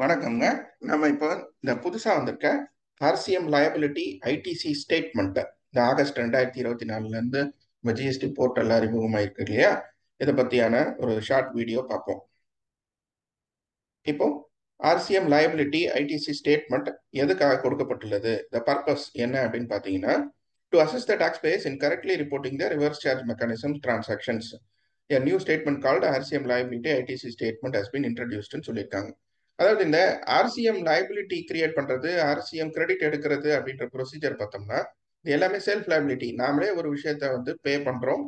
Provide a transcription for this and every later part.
வணக்கம்ங்க. நம்ம இப்போ இந்த புதுசா வந்திருக்க ஆர்சிஎம் லயபிலிட்டி ஐடிசி ஸ்டேட்மெண்ட் இந்த ஆகஸ்ட் 2024 இருந்து நம்ம ஜிஎஸ்டி போர்ட்டல் அறிமுகமாயிருக்கு இல்லையா? இதை பத்தியான ஒரு ஷார்ட் வீடியோ பார்ப்போம். இப்போ ஆர்சிஎம் லயபிலிட்டி ஐடிசி ஸ்டேட்மெண்ட் எதுக்காக கொடுக்கப்பட்டுள்ளது, த பர்பஸ் என்ன அப்படின்னு பார்த்தீங்கன்னா, to assist the tax payers in correctly reporting the reverse charge mechanism transactions. A new statement called RCM liability ITC statement has been introduced ன்னு சொல்லியிருக்காங்க. அதாவது இந்த ஆர்சிஎம் liability கிரியேட் பண்றது, ஆர்சிஎம் கிரெடிட் எடுக்கிறது அப்படின்ற ப்ரொசீஜர் பார்த்தோம்னா, இது எல்லாமே செல்ஃப் liability. நாமளே ஒரு விஷயத்த பே பண்றோம்,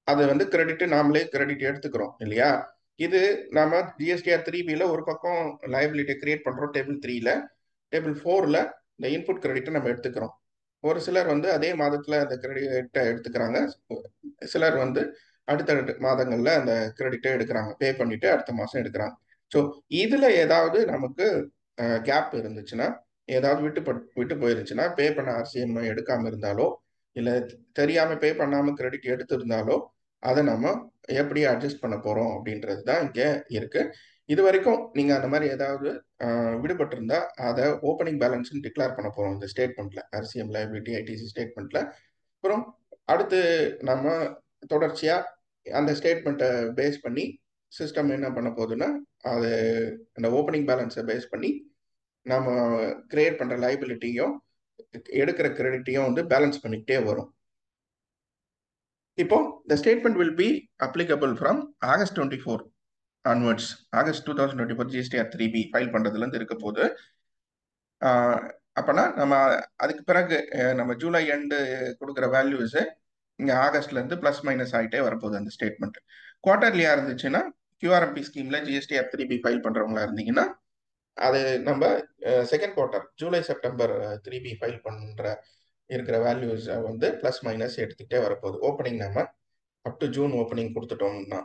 அது கிரெடிட், நாமளே கிரெடிட் எடுத்துக்கிறோம் இல்லையா? இது நாம ஜிஎஸ்டிஆர் 3B ஒரு பக்கம் liability கிரியேட் பண்றோம், டேபிள் 3ல. டேபிள் 4ல இந்த இன்புட் கிரெடிட்டை நம்ம எடுத்துக்கிறோம். ஒரு சிலர் அதே மாதத்துல அந்த கிரெடிட்டை எடுத்துக்கிறாங்க, சிலர் அடுத்த மாதங்கள்ல அந்த கிரெடிட்டை எடுக்கிறாங்க, பே பண்ணிட்டு அடுத்த மாசம் எடுக்கிறாங்க. ஸோ இதுல ஏதாவது நமக்கு கேப் இருந்துச்சுன்னா, ஏதாவது விட்டு போயிருச்சுன்னா, பே பண்ண ஆர்சிஎம் எடுக்காம இருந்தாலோ இல்ல தெரியாம பே பண்ணாம கிரெடிட் எடுத்திருந்தாலோ அதை நம்ம எப்படி அட்ஜஸ்ட் பண்ண போறோம் அப்படின்றது தான் இங்க இருக்கு. இது வரைக்கும் நீங்க அந்த மாதிரி ஏதாவது விடுபட்டிருந்தா அதை ஓப்பனிங் பேலன்ஸ் டிக்ளேர் பண்ண போறோம் இந்த ஸ்டேட்மெண்ட்ல, ஆர்சிஎம் லைபிலிட்டி ஐடிசி ஸ்டேட்மெண்ட்ல. அப்புறம் அடுத்து நம்ம தொடர்ச்சியா அந்த ஸ்டேட்மெண்ட்டை பேஸ் பண்ணி சிஸ்டம் என்ன பண்ண போகுதுன்னா, அது அந்த ஓப்பனிங் பேலன்ஸை பேஸ் பண்ணி நம்ம கிரியேட் பண்ற லைபிலிட்டியும் எடுக்கிற கிரெடிட்டையும் பேலன்ஸ் பண்ணிக்கிட்டே வரும். இப்போ the statement will be applicable from August 24 onwards. August 2024 GSTR 3B file பண்றதுல இருந்து இருக்க போது. அப்பனா நம்ம அதுக்கு பிறகு நம்ம ஜூலை எண்டு கொடுக்குற வேல்யூஸ் இங்க ஆகஸ்ட்ல இருந்து பிளஸ் மைனஸ் ஆகிட்டே வரப்போகுது அந்த ஸ்டேட்மெண்ட். குவார்டர்லியா இருந்துச்சுன்னா, கியூஆர்எம்பி ஸ்கீம்ல GSTR 3B ஃபைல் பண்றவங்களா இருந்தீங்கன்னா, அது நம்ம second quarter July September 3B file பண்ற இருக்கிற வேல்யூஸ் பிளஸ் மைனஸ் எடுத்துக்கிட்டே வரப்போகுது. ஓப்பனிங் நம்ம அப் டு ஜூன் ஓப்பனிங் கொடுத்துட்டோம்னா,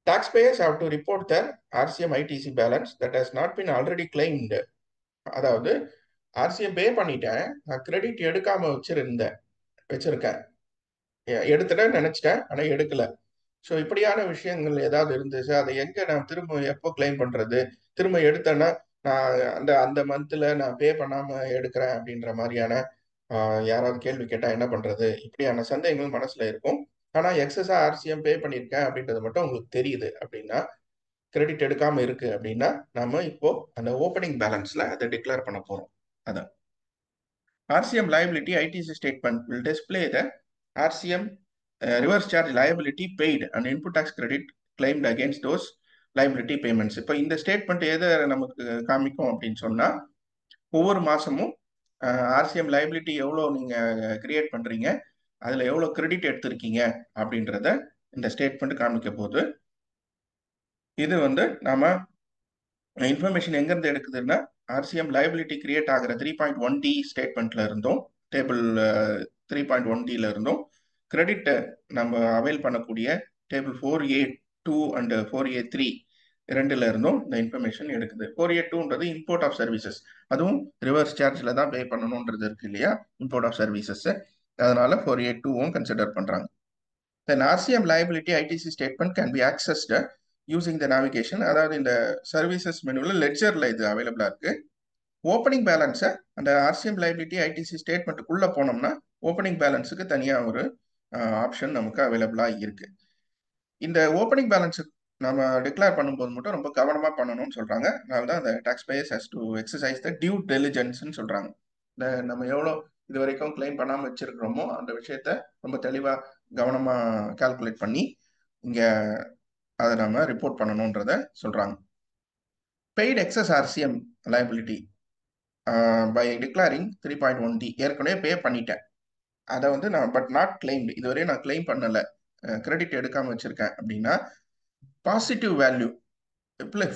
taxpayers have to report their RCM ITC balance that has not been already claimed. அதாவது ஆர்சிஎம் பே பண்ணிட்டேன், நான் கிரெடிட் எடுக்காம வச்சிருக்கேன், எடுத்துட நினைச்சிட்டேன் ஆனா எடுக்கல. ஸோ இப்படியான விஷயங்கள் ஏதாவது இருந்துச்சு, அதை எங்க நான் திரும்ப எப்போ கிளைம் பண்றது, திரும்ப எடுத்தேன்னா நான் அந்த அந்த மந்த்ல நான் பே பண்ணாம எடுக்கிறேன் அப்படின்ற மாதிரியான யாராவது கேள்வி கேட்டா என்ன பண்றது, இப்படியான சந்தேகங்கள் மனசுல இருக்கும். ஆனா எக்ஸஸா ஆர்சிஎம் பே பண்ணியிருக்கேன் அப்படின்றது மட்டும் உங்களுக்கு தெரியுது அப்படின்னா, கிரெடிட் எடுக்காம இருக்கு அப்படின்னா, நம்ம இப்போ அந்த ஓப்பனிங் பேலன்ஸ்ல அதை டிக்ளேர் பண்ண போறோம். அதான் RCM liability ITC statement will display the RCM reverse charge liability paid and input tax credit claimed against those liability payments. இப்போ இந்த ஸ்டேட்மெண்ட் எதை நமக்கு காமிக்கும் அப்படின்னு சொன்னா, ஒவ்வொரு மாசமும் ஆர்சிஎம் லைபிலிட்டி எவ்வளோ நீங்க கிரியேட் பண்றீங்க, அதுல எவ்வளோ கிரெடிட் எடுத்திருக்கீங்க அப்படின்றத இந்த ஸ்டேட்மெண்ட் காமிக்க போகுது. இது நாம இன்ஃபர்மேஷன் எங்கேருந்து எடுக்குதுன்னா, ஆர்சிஎம் லைபிலிட்டி கிரியேட் ஆகிற 3.1D ஸ்டேட்மெண்ட்ல இருந்தும், டேபிள் 3.1Dல இருந்தும், கிரெடிட் நம்ம அவைல் பண்ணக்கூடிய டேபிள் 4A2 அண்ட் 4A3 ரெண்டுல இருந்தும் இந்த இன்ஃபர்மேஷன் எடுக்குது. 4A2ன்றது இம்போர்ட் ஆஃப் சர்வீசஸ், அதுவும் ரிவர்ஸ் சார்ஜ்ல தான் பே பண்ணணும்ன்றது இருக்கு இல்லையா, இம்போர்ட் ஆஃப் சர்வீசஸ். அதனால 4A2வும் கன்சிடர் பண்றாங்க. Then RCM liability ITC statement can be accessed using the navigation. அதாவது இந்த சர்வீசஸ் மெனுவில் லெட்ஜர்ல இது அவைலபிளா இருக்கு. ஓப்பனிங் பேலன்ஸை அந்த ஆர்சிஎம் லைபிலிட்டி ஐடிசி ஸ்டேட்மெண்ட்டுக்குள்ள போனோம்னா ஓப்பனிங் பேலன்ஸுக்கு தனியா ஒரு ஆப்ஷன் நமக்கு அவைலபிளா இருக்கு. இந்த ஓப்பனிங் பேலன்ஸ் நம்ம டிக்ளேர் பண்ணும்போது மட்டும் ரொம்ப கவனமா பண்ணணும்னு சொல்றாங்க. அதனாலதான் அந்த tax payers has to exercise the due டெலிஜென்ஸ்ன்னு சொல்றாங்க. இந்த நம்ம எவ்வளோ இது வரைக்கும் கிளைம் பண்ணாம வச்சிருக்கிறோமோ அந்த விஷயத்த ரொம்ப தெளிவா கவனமா கால்குலேட் பண்ணி இங்க அதை நம்ம ரிப்போர்ட் பண்ணணும்ன்றத சொல்றாங்க. Paid excess RCM liability by declaring 3.1D ஏற்கனவே பே பண்ணிட்டேன், அதை நான் பட் நாட் கிளைம்டு, இதுவரையும் நான் கிளைம் பண்ணல, கிரெடிட் எடுக்காம வச்சிருக்கேன் அப்படின்னா, positive value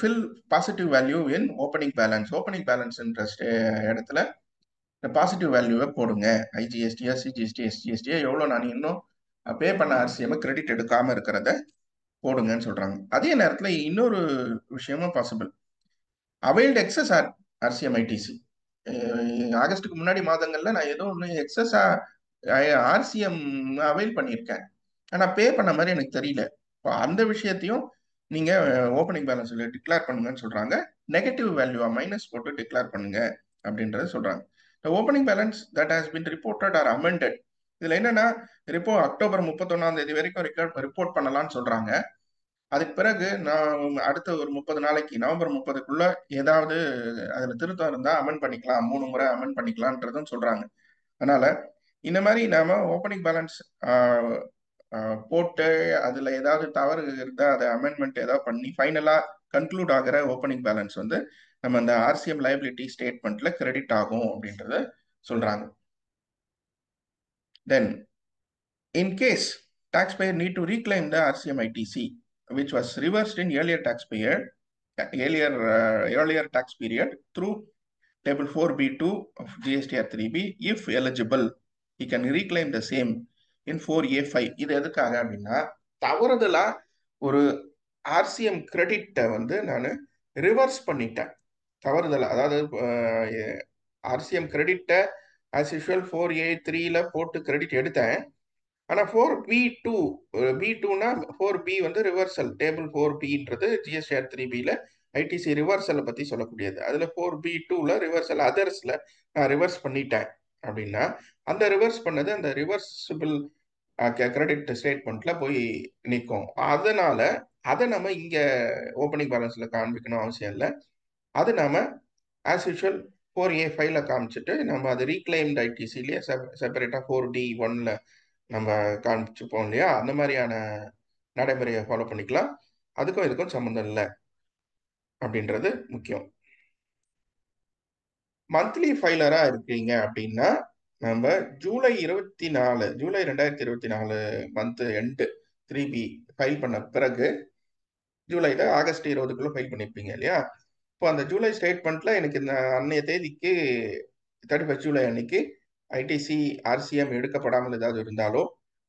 fill positive value in opening balance. Opening பேலன்ஸ்ன்ற இடத்துல இந்த பாசிட்டிவ் வேல்யூவை போடுங்க. ஐஜிஎஸ்டியா சிஜிஎஸ்டி எஸ்ஜிஎஸ்டியா எவ்வளோ நான் இன்னும் பே பண்ண ஆர்சிஎம் கிரெடிட் எடுக்காம இருக்கிறத போடுங்கன்னு சொல்றாங்க. அதே நேரத்தில் இன்னொரு விஷயமும் possible. Availed excess RCM ITC, ஆகஸ்டுக்கு முன்னாடி மாதங்கள்ல நான் ஏதோ ஒன்று எக்ஸஸா ஆர்சிஎம் அவைல் பண்ணியிருக்கேன், ஆனா பே பண்ண மாதிரி எனக்கு தெரியல. அந்த விஷயத்தையும் நீங்க ஓப்பனிங் பேலன்ஸ்ல டிக்ளேர் பண்ணுங்கன்னு சொல்றாங்க. நெகட்டிவ் வேல்யூவா மைனஸ் போட்டு டிக்ளேர் பண்ணுங்க அப்படின்றத சொல்றாங்க. Opening balance that has been reported or amended. இதுல என்னன்னா அக்டோபர் 31ஆம் தேதி வரைக்கும் ரிப்போர்ட் பண்ணலாம்னு சொல்றாங்க. அதுக்கு பிறகு நான் அடுத்த ஒரு 30 நாளைக்கு நவம்பர் 30க்குள்ள ஏதாவது அதுல திருத்தம் இருந்தா அமெண்ட் பண்ணிக்கலாம், 3 முறை அமெண்ட் பண்ணிக்கலாம்ன்றதும் சொல்றாங்க. அதனால இந்த மாதிரி நாம ஓப்பனிங் பேலன்ஸ் போட்டு அதுல ஏதாவது தவறு இருந்தா அதை அமெண்ட்மெண்ட் ஏதாவது பண்ணி ஃபைனலா கன்க்ளூட் ஆகிற ஓப்பனிங் பேலன்ஸ் வந்து நம்ம அந்த ஆர்சிஎம் லைபிலிட்டி ஸ்டேட்மெண்ட்ல கிரெடிட் ஆகும் அப்படின்றத சொல்றாங்க. தென் in case taxpayer need to reclaim the RCM ITC, which was reversed in earlier tax period through table 4B2 of GSTR 3B, if eligible, he can reclaim the same in 4A5. இது எதுக்காக அப்படின்னா தவறுதலா ஒரு RCM கிரெடிட்டை வந்து நான் reverse பண்ணிட்டேன். தவறுதலா, அதாவது ஆர்சிஎம் கிரெடிட்டை ஆஸ் யூஷுவல் 4A3ல போட்டு கிரெடிட் எடுத்தேன். ஆனால் 4B2 B2னா 4B வந்து ரிவர்சல். டேபிள் 4Bன்றது GSTR 3Bல ஐடிசி ரிவர்சலை பற்றி சொல்லக்கூடியது. அதில் 4B2ல ரிவர்சல் அதர்ஸில் நான் ரிவர்ஸ் பண்ணிட்டேன் அப்படின்னா அந்த ரிவர்ஸ் பண்ணது அந்த ரிவர்சிபிள் கிரெடிட் ஸ்டேட்மெண்ட்ல போய் நிற்கும். அதனால அதை நம்ம இங்கே ஓப்பனிங் பேலன்ஸ்ல காண்பிக்கணும் அவசியம் இல்லை. அது நாம ஆஸ் யூஷுவல் 4A5ல காமிச்சிட்டு நம்ம அது ரீக்ளைம்டு ஐடிசிலேயே செப்பரேட்டாக 4D1ல நம்ம காமிச்சுப்போம் இல்லையா, அந்த மாதிரியான நடைமுறையை ஃபாலோ பண்ணிக்கலாம். அதுக்கும் இதுக்கும் சம்மந்தம் இல்லை அப்படின்றது முக்கியம். மந்த்லி ஃபைலரா இருக்கீங்க அப்படின்னா நம்ம July 2024 month end 3B file பண்ண பிறகு ஜூலைல ஆகஸ்ட் 20க்குள்ள ஃபைல் பண்ணியிருப்பீங்க இல்லையா. இப்போ அந்த ஜூலை ஸ்டேட்மெண்ட்ல எனக்கு இந்த அன்னைய தேதிக்கு 31 ஜூலை அன்னைக்கு ஐடிசி ஆர்சிஎம் எடுக்கப்படாமல் ஏதாவது இருந்தாலோ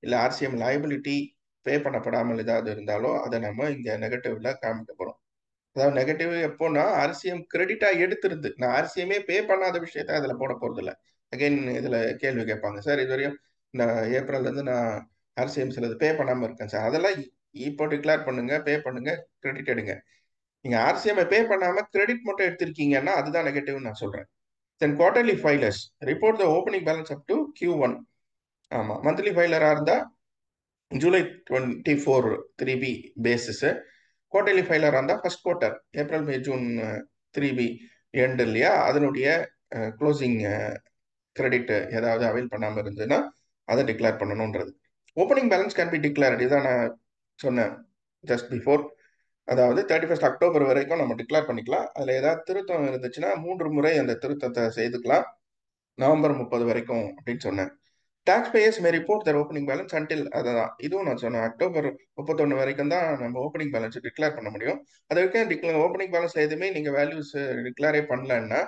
இல்லை ஆர்சிஎம் லைபிலிட்டி பே பண்ணப்படாமல் ஏதாவது இருந்தாலோ அதை நம்ம இங்க நெகட்டிவ்ல காமிக்க போறோம். அதாவது நெகட்டிவ் எப்போன்னா ஆர்சிஎம் கிரெடிட்டா எடுத்துருந்து நான் ஆர்சிஎம்ஏ பே பண்ணாத விஷயத்த அதுல போட போறது இல்லை. அகைன் இதுல கேள்வி கேட்பாங்க, சார் இதுவரையும் இந்த ஏப்ரல்ல இருந்து நான் ஆர்சிஎம் சிலது பே பண்ணாம இருக்கேன் சார், அதெல்லாம் இப்போ டிக்ளேர் பண்ணுங்க, பே பண்ணுங்க, கிரெடிட் எடுங்க. நீங்க ஆர்சிஎம் பே பண்ணாம கிரெடிட் மட்டும் எடுத்திருக்கீங்கன்னா அதுதான் நெகட்டிவ் நான் சொல்றேன். Then quarterly filers report the opening balance up to Q1. ஆமா, மந்த்லி ஃபைலரா இருந்தா ஜூலை 24 3B பேசிஸ். குவார்டர்லி ஃபைலரா இருந்தா first quarter April May June 3B end இல்லையா, அதனுடைய க்ளோசிங் கிரெடிட் ஏதாவது அவைல் பண்ணாம இருந்ததுன்னா அதை டிக்ளேர் பண்ணணும்ன்றது. Opening balance can be declared, இதான் நான் சொன்னேன் ஜஸ்ட் பிஃபோர். அதாவது 31 அக்டோபர் வரைக்கும் நம்ம டிக்ளேர் பண்ணிக்கலாம். அதுல ஏதாவது திருத்தம் இருந்துச்சுன்னா 3 முறை அந்த திருத்தத்தை செய்துக்கலாம், நவம்பர் 30 வரைக்கும் அப்படின்னு சொன்னேன். டாக்ஸ் பேயர்ஸ் மே ரிப்போர்ட் தர் ஓப்பனிங் பேலன்ஸ் அன்டில், அதான் இதுவும் நான் சொன்னேன், அக்டோபர் 31 வரைக்கும் தான் நம்ம ஓப்பனிங் பேலன்ஸ் டிக்ளேர் பண்ண முடியும். அது வரைக்கும் ஓப்பனிங் பேலன்ஸ்ல எதுவுமே நீங்க வேல்யூஸ் டிக்ளேரே பண்ணலன்னா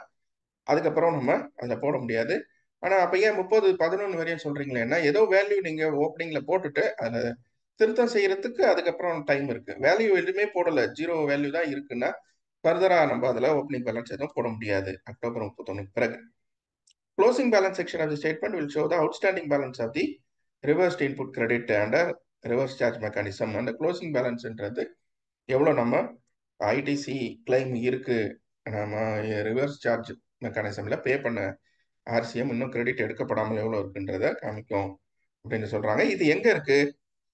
அதுக்கப்புறம் நம்ம அதில் போட முடியாது. ஆனால் அப்போ ஏன் 30/11 வரையும் சொல்றீங்களேன்னா ஏதோ வேல்யூ நீங்க ஓப்பனிங்ல போட்டுட்டு அதில் திருத்தம் செய்யறதுக்கு அதுக்கப்புறம் டைம் இருக்கு. வேல்யூ எதுவுமே போடல, 0 வேல்யூ தான் இருக்குன்னா ஃபர்தரா நம்ம அதில் ஓப்பனிங் பேலன்ஸ் எதுவும் போட முடியாது அக்டோபர் 31 பிறகு. Closing balance section of the statement will show the outstanding balance of the reversed input credit under reverse charge mechanism. அந்த closing balanceன்றது எவ்வளோ நம்ம ஐடிசி கிளைம் இருக்கு, நம்ம ரிவர்ஸ் சார்ஜ் மெக்கானிசம்ல பே பண்ண ஆர்சிஎம் இன்னும் கிரெடிட் எடுக்கப்படாமல் எவ்வளோ இருக்குன்றத காமிக்கும் அப்படின்னு சொல்றாங்க. இது எங்க இருக்கு?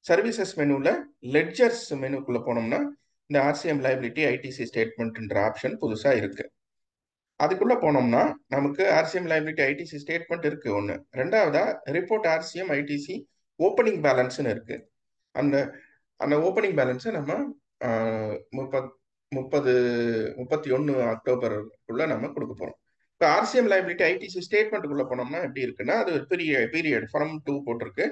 சர்வீசஸ் மெனுல லெட்ஜர்ஸ் மெனுக்குள்ள போனோம்னா இந்த ஆர்சிஎம் லைபிலிட்டி ஐடிசி ஸ்டேட்மெண்ட்ன்ற ஆப்ஷன் புதுசா இருக்கு. அதுக்குள்ள போனோம்னா நமக்கு ஆர்சிஎம் லைபிலிட்டி ஐடிசி ஸ்டேட்மெண்ட் இருக்கு ஒன்று. ரெண்டாவதா ரிப்போர்ட் ஆர்சிஎம் ஐடிசி ஓப்பனிங் பேலன்ஸ்னு இருக்கு. அந்த அந்த ஓப்பனிங் பேலன்ஸை நம்ம 31 அக்டோபருக்குள்ள நம்ம கொடுக்க போறோம். இப்போ ஆர்சிஎம் லைபிலிட்டி ஐடிசி ஸ்டேட்மெண்ட்டுக்குள்ள போனோம்னா எப்படி இருக்குன்னா அது ஒரு பெரிய பீரியட் ஃப்ரம் 2 போட்டிருக்கு.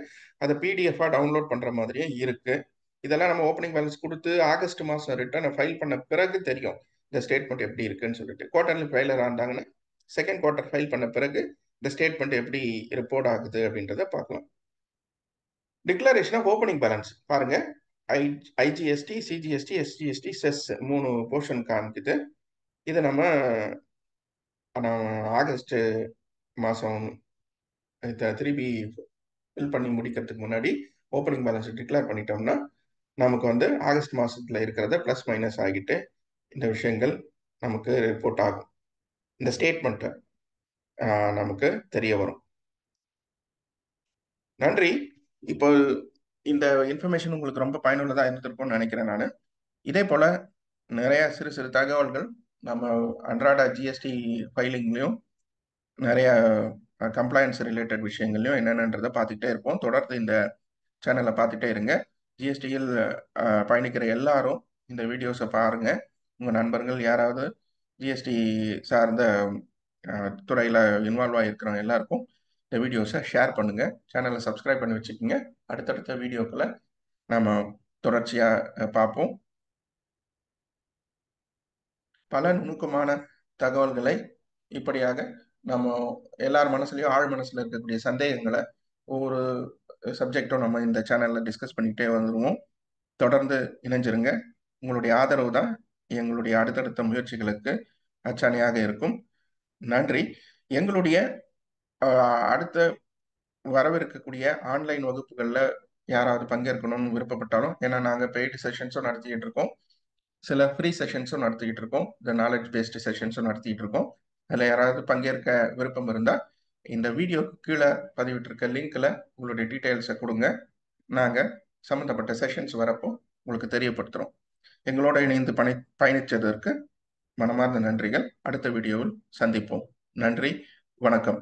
அதை பிடிஎஃபா டவுன்லோட் பண்ற மாதிரியே இருக்கு. இதெல்லாம் நம்ம ஓப்பனிங் பேலன்ஸ் கொடுத்து ஆகஸ்ட் மாசம் ரிட்டர்ன் ஃபைல் பண்ண பிறகு தெரியும் இந்த ஸ்டேட்மெண்ட் எப்படி இருக்குன்னு சொல்லிட்டு. குவார்டர்லி ஃபைலர் இருந்தாங்கன்னா செகண்ட் குவார்டர் ஃபைல் பண்ண பிறகு இந்த ஸ்டேட்மெண்ட் எப்படி ரிப்போர்ட் ஆகுது அப்படின்றத பார்க்கலாம். டிக்ளரேஷன் ஆஃப் ஓப்பனிங் பேலன்ஸ் பாருங்க, IGST, CGST, SGST, chess 3 portion காமிக்குது. இதை நம்ம ஆகஸ்ட் மாதம் 3B ஃபில் பண்ணி முடிக்கிறதுக்கு முன்னாடி ஓப்பனிங் பேலன்ஸ் டிக்ளேர் பண்ணிட்டோம்னா நமக்கு வந்து ஆகஸ்ட் மாசத்துல இருக்கிறத பிளஸ் மைனஸ் ஆகிட்டு இந்த விஷயங்கள் நமக்கு ரிப்போர்ட் ஆகும். இந்த ஸ்டேட்மெண்ட் நமக்கு தெரிய வரும். நன்றி. இப்போ இந்த இன்ஃபர்மேஷன் உங்களுக்கு ரொம்ப பயனுள்ளதா இருந்திருக்கும்னு நினைக்கிறேன் நான். இதே போல நிறைய சிறு சிறு தகவல்கள் நம்ம அன்றாட ஜிஎஸ்டி ஃபைலிங்லையும் நிறைய கம்ப்ளைண்ட்ஸ் ரிலேட்டட் விஷயங்கள்லையும் என்னென்னன்றதை பார்த்துக்கிட்டே இருப்போம். தொடர்ந்து இந்த சேனலை பார்த்துட்டே இருங்க. ஜிஎஸ்டியில் பயணிக்கிற எல்லாரும் இந்த வீடியோஸை பாருங்க. உங்கள் நண்பர்கள் யாராவது ஜிஎஸ்டி சார்ந்த துறையில் இன்வால்வ் ஆகிருக்கிறவங்க எல்லாருக்கும் இந்த வீடியோஸை ஷேர் பண்ணுங்க. சேனலை சப்ஸ்கிரைப் பண்ணி வச்சுக்கோங்க. அடுத்தடுத்த வீடியோக்களை நாம தொடர்ச்சியாக பார்ப்போம். பல நுணுக்கமான தகவல்களை இப்படியாக நம்ம எல்லார் மனசுலயும் ஆழ் மனசுல இருக்கக்கூடிய சந்தேகங்களை ஒவ்வொரு சப்ஜெக்டும் நம்ம இந்த சேனல்ல டிஸ்கஸ் பண்ணிக்கிட்டே வந்துருவோம். தொடர்ந்து இணைஞ்சிருங்க. உங்களுடைய ஆதரவு தான் எங்களுடைய அடுத்தடுத்த முயற்சிகளுக்கு அச்சாணியாக இருக்கும். நன்றி. எங்களுடைய அடுத்த வரவிருக்கக்கூடிய ஆன்லைன் வகுப்புகளில் யாராவது பங்கேற்கணும்னு விருப்பப்பட்டாலும், ஏன்னா நாங்கள் பெய்டு செஷன்ஸும் நடத்திக்கிட்டு இருக்கோம், சில ஃப்ரீ செஷன்ஸும் நடத்திக்கிட்டு இருக்கோம், இந்த நாலேஜ் பேஸ்டு செஷன்ஸும் நடத்திக்கிட்டு இருக்கோம். அதில் யாராவது பங்கேற்க விருப்பம் இருந்தால் இந்த வீடியோக்கு கீழே பதிவிட்டிருக்க லிங்க்ல உங்களுடைய டீட்டெயில்ஸை கொடுங்க. நாங்கள் சம்மந்தப்பட்ட செஷன்ஸ் வரப்போ உங்களுக்கு தெரியப்படுத்துகிறோம். எங்களோட இணைந்து பயணித்ததற்கு மனமார்ந்த நன்றிகள். அடுத்த வீடியோவில் சந்திப்போம். நன்றி, வணக்கம்.